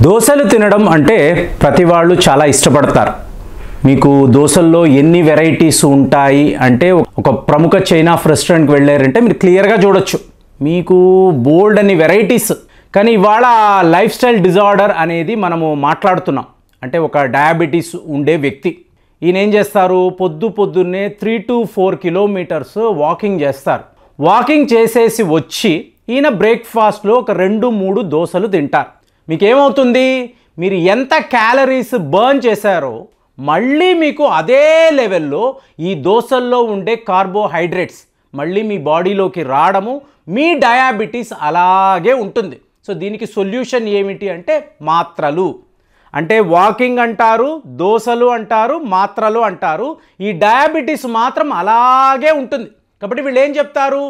దోసలు తినడం అంటే ప్రతి వాళ్ళు చాలా ఇష్టపడతారు. మీకు దోసల్లో ఎన్ని వెరైటీస్ ఉంటాయి అంటే ఒక ప్రముఖ చైనా రెస్టారెంట్కి వెళ్ళారంటే మీరు క్లియర్గా చూడొచ్చు. మీకు బోల్డ్ అని వెరైటీస్. కానీ ఇవాళ లైఫ్ స్టైల్ డిజార్డర్ అనేది మనము మాట్లాడుతున్నాం. అంటే ఒక డయాబెటీస్ ఉండే వ్యక్తి ఈయన ఏం చేస్తారు, పొద్దున్నే 3 to 4 కిలోమీటర్స్ వాకింగ్ చేస్తారు. వాకింగ్ చేసేసి వచ్చి ఈయన బ్రేక్ఫాస్ట్లో ఒక 2-3 దోసలు తింటారు. మీకేమవుతుంది, మీరు ఎంత క్యాలరీస్ బర్న్ చేశారో మళ్ళీ మీకు అదే లెవెల్లో ఈ దోసల్లో ఉండే కార్బోహైడ్రేట్స్ మళ్ళీ మీ బాడీలోకి రావడము, మీ డయాబెటీస్ అలాగే ఉంటుంది. సో దీనికి సొల్యూషన్ ఏమిటి అంటే మాత్రలు. అంటే వాకింగ్ అంటారు, దోసలు అంటారు, మాత్రలు అంటారు. ఈ డయాబెటీస్ మాత్రం అలాగే ఉంటుంది. కాబట్టి వీళ్ళు ఏం చెప్తారు,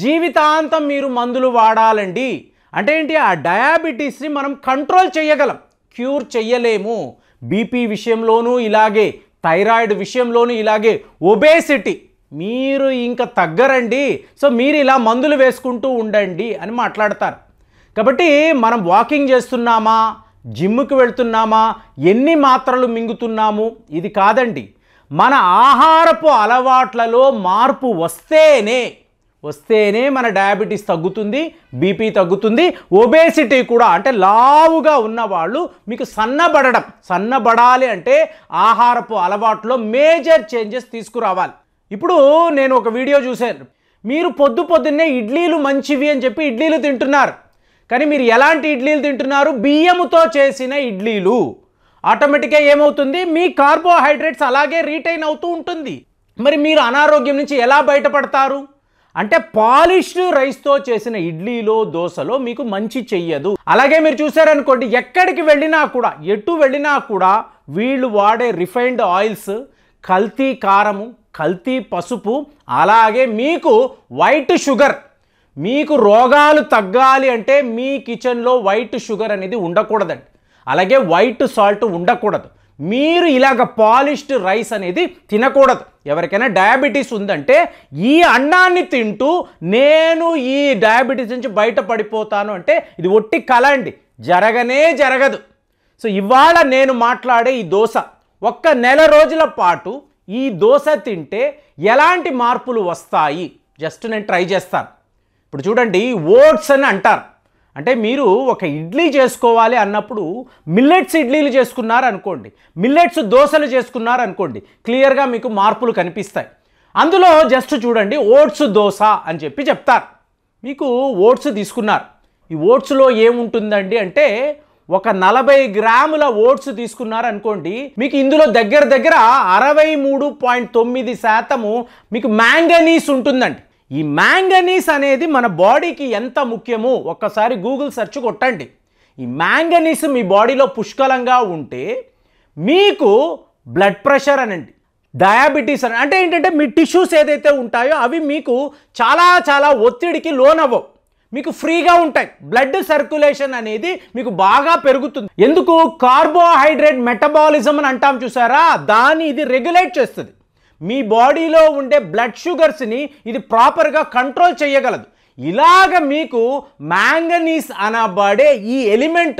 జీవితాంతం మీరు మందులు వాడాలండి. అంటే ఏంటి, ఆ డయాబెటీస్ని మనం కంట్రోల్ చేయగలం, క్యూర్ చెయ్యలేము. బీపీ విషయంలోనూ ఇలాగే, థైరాయిడ్ విషయంలోనూ ఇలాగే, ఒబేసిటీ మీరు ఇంకా తగ్గరండి, సో మీరు ఇలా మందులు వేసుకుంటూ ఉండండి అని మాట్లాడతారు. కాబట్టి మనం వాకింగ్ చేస్తున్నామా, జిమ్కి వెళ్తున్నామా, ఎన్ని మాత్రలు మింగుతున్నాము ఇది కాదండి. మన ఆహారపు అలవాట్లలో మార్పు వస్తేనే మన డయాబెటీస్ తగ్గుతుంది, బీపీ తగ్గుతుంది, ఒబేసిటీ కూడా. అంటే లావుగా ఉన్నవాళ్ళు మీకు సన్నబడాలి అంటే ఆహారపు అలవాట్లో మేజర్ చేంజెస్ తీసుకురావాలి. ఇప్పుడు నేను ఒక వీడియో చూశాను, మీరు పొద్దున్నే ఇడ్లీలు మంచివి అని చెప్పి ఇడ్లీలు తింటున్నారు. కానీ మీరు ఎలాంటి ఇడ్లీలు తింటున్నారు, బియ్యముతో చేసిన ఇడ్లీలు. ఆటోమేటిక్గా ఏమవుతుంది, మీ కార్బోహైడ్రేట్స్ అలాగే రీటైన్ అవుతూ ఉంటుంది. మరి మీరు అనారోగ్యం నుంచి ఎలా బయటపడతారు అంటే పాలిష్డ్ రైస్తో చేసిన ఇడ్లీలో దోసలో మీకు మంచి చెయ్యదు. అలాగే మీరు చూసారనుకోండి, ఎక్కడికి వెళ్ళినా కూడా, ఎటు వెళ్ళినా కూడా వీళ్ళు వాడే రిఫైన్డ్ ఆయిల్స్, కల్తీ కారము, కల్తీ పసుపు, అలాగే మీకు వైట్ షుగర్. మీకు రోగాలు తగ్గాలి అంటే మీ కిచెన్లో వైట్ షుగర్ అనేది ఉండకూడదండి. అలాగే వైట్ సాల్ట్ ఉండకూడదు. మీరు ఇలాగ పాలిష్డ్ రైస్ అనేది తినకూడదు. ఎవరికైనా డయాబెటీస్ ఉందంటే ఈ అన్నాన్ని తింటూ నేను ఈ డయాబెటీస్ నుంచి బయటపడిపోతాను అంటే ఇది ఒట్టి కల అండి, జరగదు. సో ఇవాళ నేను మాట్లాడే ఈ దోశ, ఒక్క నెల రోజుల పాటు ఈ దోశ తింటే ఎలాంటి మార్పులు వస్తాయి జస్ట్ నేను ట్రై చేస్తాను. ఇప్పుడు చూడండి, ఓట్స్ అని అంటారు. అంటే మీరు ఒక ఇడ్లీ చేసుకోవాలి అన్నప్పుడు మిల్లెట్స్ ఇడ్లీలు చేసుకున్నారు అనుకోండి, మిల్లెట్స్ దోశలు చేసుకున్నారు అనుకోండి, క్లియర్గా మీకు మార్పులు కనిపిస్తాయి. అందులో జస్ట్ చూడండి, ఓట్స్ దోశ అని చెప్పి చెప్తారు. మీకు ఓట్స్ తీసుకున్నారు, ఈ ఓట్స్లో ఏముంటుందండి అంటే ఒక 40 గ్రాముల ఓట్స్ తీసుకున్నారు అనుకోండి, మీకు ఇందులో దగ్గర 63.9% మీకు మ్యాంగనీస్ ఉంటుందండి. ఈ మ్యాంగనీస్ అనేది మన బాడీకి ఎంత ముఖ్యమో ఒక్కసారి గూగుల్ సెర్చ్ కొట్టండి. ఈ మ్యాంగనీస్ మీ బాడీలో పుష్కలంగా ఉంటే మీకు బ్లడ్ ప్రెషర్ అనండి, డయాబెటీస్ అని, అంటే ఏంటంటే మీ టిష్యూస్ ఏదైతే ఉంటాయో అవి మీకు చాలా ఒత్తిడికి లోనవ్వవు, మీకు ఫ్రీగా ఉంటాయి. బ్లడ్ సర్క్యులేషన్ అనేది మీకు బాగా పెరుగుతుంది. ఎందుకు, కార్బోహైడ్రేట్ మెటబాలిజం అని అంటాం చూసారా, దాన్ని ఇది రెగ్యులేట్ చేస్తుంది. మీ బాడీలో ఉండే బ్లడ్ షుగర్స్ని ఇది ప్రాపర్గా కంట్రోల్ చేయగలదు. ఇలాగ మీకు మ్యాంగనీస్ అనబడే ఈ ఎలిమెంట్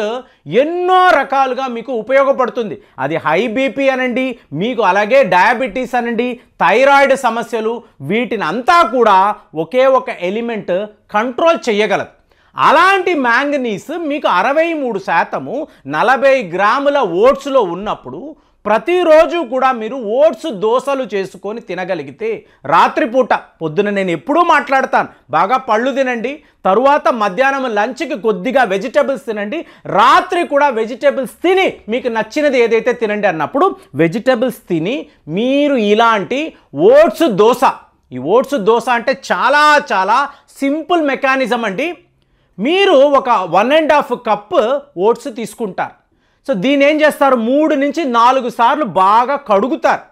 ఎన్నో రకాలుగా మీకు ఉపయోగపడుతుంది. అది హై బీపీ అనండి, మీకు అలాగే డయాబెటీస్ అనండి, థైరాయిడ్ సమస్యలు, వీటిని అంతా కూడా ఒకే ఒక ఎలిమెంట్ కంట్రోల్ చేయగలదు. అలాంటి మ్యాంగనీస్ మీకు 63% 40 గ్రాముల ఓట్స్లో ఉన్నప్పుడు ప్రతిరోజు కూడా మీరు ఓట్స్ దోశలు చేసుకొని తినగలిగితే, రాత్రిపూట, పొద్దున నేను ఎప్పుడూ మాట్లాడతాను, బాగా పళ్ళు తినండి, తరువాత మధ్యాహ్నం లంచ్కి కొద్దిగా వెజిటబుల్స్ తినండి, రాత్రి కూడా వెజిటబుల్స్ తిని మీకు నచ్చినది ఏదైతే తినండి అన్నప్పుడు వెజిటబుల్స్ తిని మీరు ఇలాంటి ఓట్స్ దోశ, ఈ ఓట్స్ దోశ అంటే చాలా సింపుల్ మెకానిజం అండి. మీరు ఒక 1.5 కప్ ఓట్స్ తీసుకుంటారు. సో దీన్ని ఏం చేస్తారు, 3 నుంచి 4 సార్లు బాగా కడుగుతారు.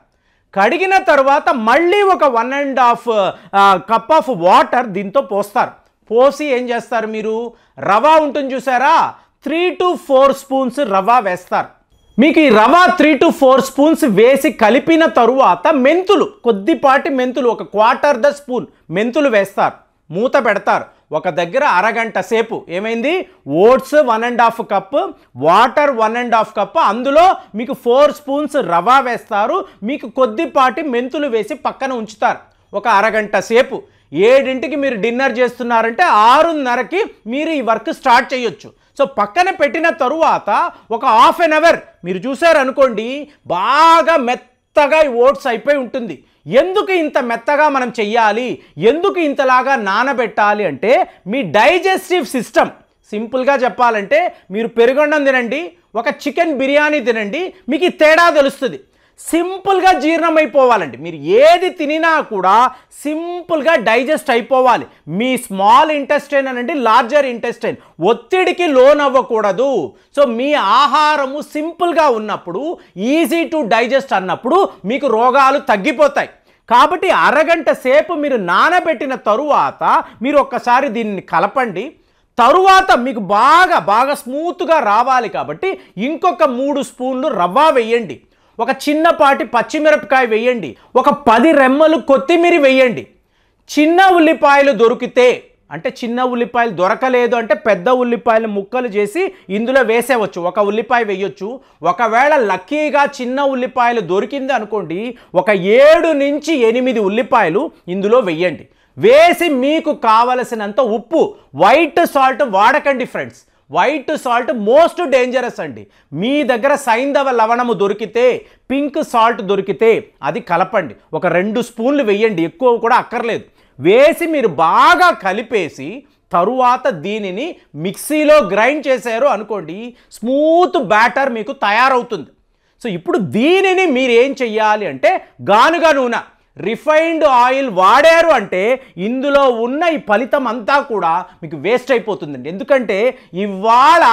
కడిగిన తర్వాత మళ్ళీ ఒక 1.5 కప్ ఆఫ్ వాటర్ దీంతో పోస్తారు. పోసి ఏం చేస్తారు, మీరు రవ ఉంటుంది చూసారా, 3 to 4 స్పూన్స్ రవ వేస్తారు. మీకు ఈ రవ 3 to 4 స్పూన్స్ వేసి కలిపిన తరువాత మెంతులు, కొద్దిపాటి మెంతులు, ఒక 1/4 స్పూన్ మెంతులు వేస్తారు. మూత పెడతారు. ఒక దగ్గర అరగంట సేపు ఏమైంది, ఓట్స్ 1.5 కప్, వాటర్ 1.5 కప్, అందులో మీకు 4 స్పూన్స్ రవ వేస్తారు, మీకు కొద్దిపాటి మెంతులు వేసి పక్కన ఉంచుతారు ఒక అరగంట సేపు. 7ంటికి మీరు డిన్నర్ చేస్తున్నారంటే 6:30కి మీరు ఈ వర్క్ స్టార్ట్ చేయొచ్చు. సో పక్కన పెట్టిన తరువాత ఒక హాఫ్ అన్ అవర్ మీరు చూసారనుకోండి, బాగా మెత్తగా ఈ ఓట్స్ అయిపోయి ఉంటుంది. ఎందుకు ఇంత మెత్తగా మనం చెయ్యాలి, ఎందుకు ఇంతలాగా నానబెట్టాలి అంటే మీ డైజెస్టివ్ సిస్టమ్, సింపుల్గా చెప్పాలంటే మీరు పెరుగన్నం తినండి, ఒక చికెన్ బిర్యానీ తినండి, మీకు ఈ తేడా తెలుస్తుంది. సింపుల్గా జీర్ణం అయిపోవాలండి. మీరు ఏది తినినా కూడా సింపుల్గా డైజెస్ట్ అయిపోవాలి. మీ స్మాల్ ఇంటెస్టైన్ అనండి, లార్జర్ ఇంటెస్టైన్ ఒత్తిడికి లోన్ అవ్వకూడదు. సో మీ ఆహారము సింపుల్గా ఉన్నప్పుడు, ఈజీ టు డైజెస్ట్ అన్నప్పుడు మీకు రోగాలు తగ్గిపోతాయి. కాబట్టి అరగంట సేపు మీరు నానబెట్టిన తరువాత మీరు ఒక్కసారి దీన్ని కలపండి. తరువాత మీకు బాగా స్మూత్గా రావాలి కాబట్టి ఇంకొక 3 స్పూన్లు రవ్వ వేయండి, ఒక చిన్నపాటి పచ్చిమిరపకాయ వేయండి, ఒక 10 రెమ్మలు కొత్తిమీర వేయండి. చిన్న ఉల్లిపాయలు దొరికితే, అంటే చిన్న ఉల్లిపాయలు దొరకలేదు అంటే పెద్ద ఉల్లిపాయలు ముక్కలు చేసి ఇందులో వేసేవచ్చు, ఒక ఉల్లిపాయ వేయొచ్చు. ఒకవేళ లక్కీగా చిన్న ఉల్లిపాయలు దొరికింది అనుకోండి, ఒక 7 నుంచి 8 ఉల్లిపాయలు ఇందులో వేయండి. వేసి మీకు కావలసినంత ఉప్పు, వైట్ సాల్ట్ వాడకండి friends. White salt most dangerous అండి. మీ దగ్గర సైంధవ లవణము దొరికితే, పింక్ సాల్ట్ దొరికితే అది కలపండి. ఒక 2 స్పూన్లు వేయండి, ఎక్కువ కూడా అక్కర్లేదు. వేసి మీరు బాగా కలిపేసి తరువాత దీనిని మిక్సీలో గ్రైండ్ చేశారు అనుకోండి, స్మూత్ బ్యాటర్ మీకు తయారవుతుంది. సో ఇప్పుడు దీనిని మీరు ఏం చెయ్యాలి అంటే, గానుగ నూనె, రిఫైన్డ్ ఆయిల్ వాడారు అంటే ఇందులో ఉన్న ఈ ఫలితం అంతా కూడా మీకు వేస్ట్ అయిపోతుందండి. ఎందుకంటే ఇవాళ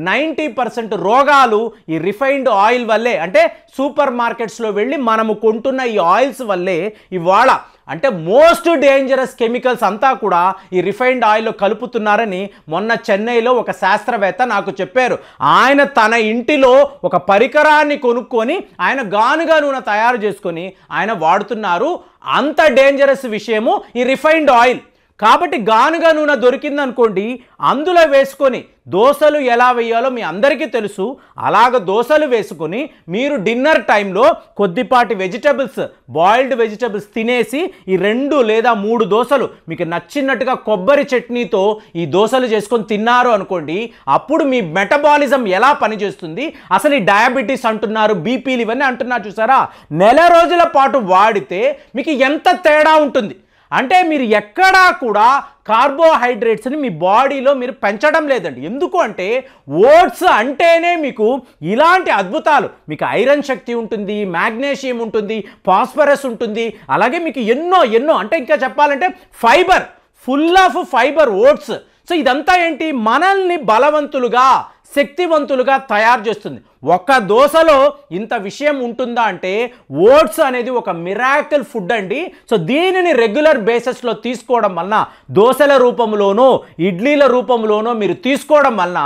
90% రోగాలు ఈ రిఫైన్డ్ ఆయిల్ వల్లే, అంటే సూపర్ మార్కెట్స్లో వెళ్ళి మనము కొంటున్న ఈ ఆయిల్స్ వల్లే ఇవాళ, అంటే మోస్ట్ డేంజరస్ కెమికల్స్ అంతా కూడా ఈ రిఫైన్డ్ ఆయిల్లో కలుపుతున్నారని మొన్న చెన్నైలో ఒక శాస్త్రవేత్త నాకు చెప్పారు. ఆయన తన ఇంటిలో ఒక పరికరాన్ని కొనుక్కొని ఆయన గానుగ నూనె తయారు చేసుకొని ఆయన వాడుతున్నారు. అంత డేంజరస్ విషయము ఈ రిఫైన్డ్ ఆయిల్. కాబట్టి గానుగ నూనె దొరికిందనుకోండి, అందులో వేసుకొని దోసలు ఎలా వేయాలో మీ అందరికీ తెలుసు. అలాగ దోసలు వేసుకొని మీరు డిన్నర్ టైంలో కొద్దిపాటి వెజిటబుల్స్, బాయిల్డ్ వెజిటబుల్స్ తినేసి ఈ 2 లేదా 3 దోసలు మీకు నచ్చినట్టుగా కొబ్బరి చట్నీతో ఈ దోసలు చేసుకొని తిన్నారు అనుకోండి, అప్పుడు మీ మెటబాలిజం ఎలా పనిచేస్తుంది, అసలు ఈ డయాబెటీస్ అంటున్నారు, బీపీలు ఇవన్నీ అంటున్నారు చూసారా, నెల రోజుల పాటు వాడితే మీకు ఎంత తేడా ఉంటుంది. అంటే మీరు ఎక్కడా కూడా కార్బోహైడ్రేట్స్ని మీ బాడీలో మీరు పెంచడం లేదండి. ఎందుకు అంటే ఓట్స్ అంటేనే మీకు ఇలాంటి అద్భుతాలు, మీకు ఐరన్ శక్తి ఉంటుంది, మ్యాగ్నీషియం ఉంటుంది, ఫాస్ఫరస్ ఉంటుంది, అలాగే మీకు ఎన్నో అంటే ఇంకా చెప్పాలంటే fibre, full of fibre oats. So ఇదంతా ఏంటి, మనల్ని బలవంతులుగా, శక్తివంతులుగా తయారు చేస్తుంది. ఒక దోసలో ఇంత విషయం ఉంటుందా అంటే ఓట్స్ అనేది ఒక మిరాకిల్ ఫుడ్ అండి. సో దీనిని రెగ్యులర్ బేసిస్లో తీసుకోవడం వలన, దోసల రూపంలోనో ఇడ్లీల రూపంలోనో మీరు తీసుకోవడం వలన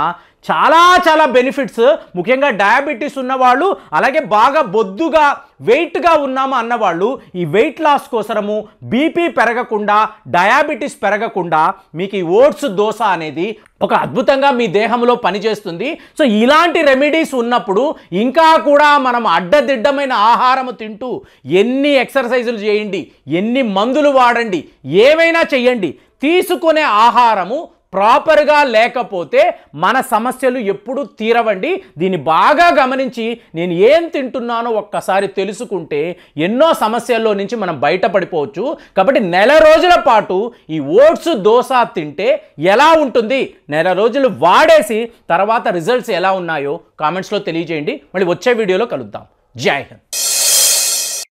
చాలా బెనిఫిట్స్. ముఖ్యంగా డయాబెటీస్ ఉన్నవాళ్ళు, అలాగే బాగా బొద్దుగా వెయిట్గా ఉన్నాము అన్నవాళ్ళు ఈ వెయిట్ లాస్ కోసము, బీపీ పెరగకుండా, డయాబెటీస్ పెరగకుండా మీకు ఈ ఓట్స్ దోస అనేది ఒక అద్భుతంగా మీ దేహంలో పనిచేస్తుంది. సో ఇలాంటి రెమెడీస్ ఉన్నప్పుడు ఇంకా కూడా మనం అడ్డదిడ్డమైన ఆహారం తింటూ ఎన్ని ఎక్సర్సైజులు చేయండి, ఎన్ని మందులు వాడండి, ఏమైనా చెయ్యండి, తీసుకునే ఆహారము ప్రాపర్గా లేకపోతే మన సమస్యలు ఎప్పుడు తీరవండి. దీన్ని బాగా గమనించి నేను ఏం తింటున్నానో ఒక్కసారి తెలుసుకుంటే ఎన్నో సమస్యల్లో నుంచి మనం బయటపడిపోవచ్చు. కాబట్టి నెల రోజుల పాటు ఈ ఓట్స్ దోస తింటే ఎలా ఉంటుంది, నెల రోజులు వాడేసి తర్వాత రిజల్ట్స్ ఎలా ఉన్నాయో కామెంట్స్లో తెలియజేయండి. మళ్ళీ వచ్చే వీడియోలో కలుద్దాం. జై హింద్.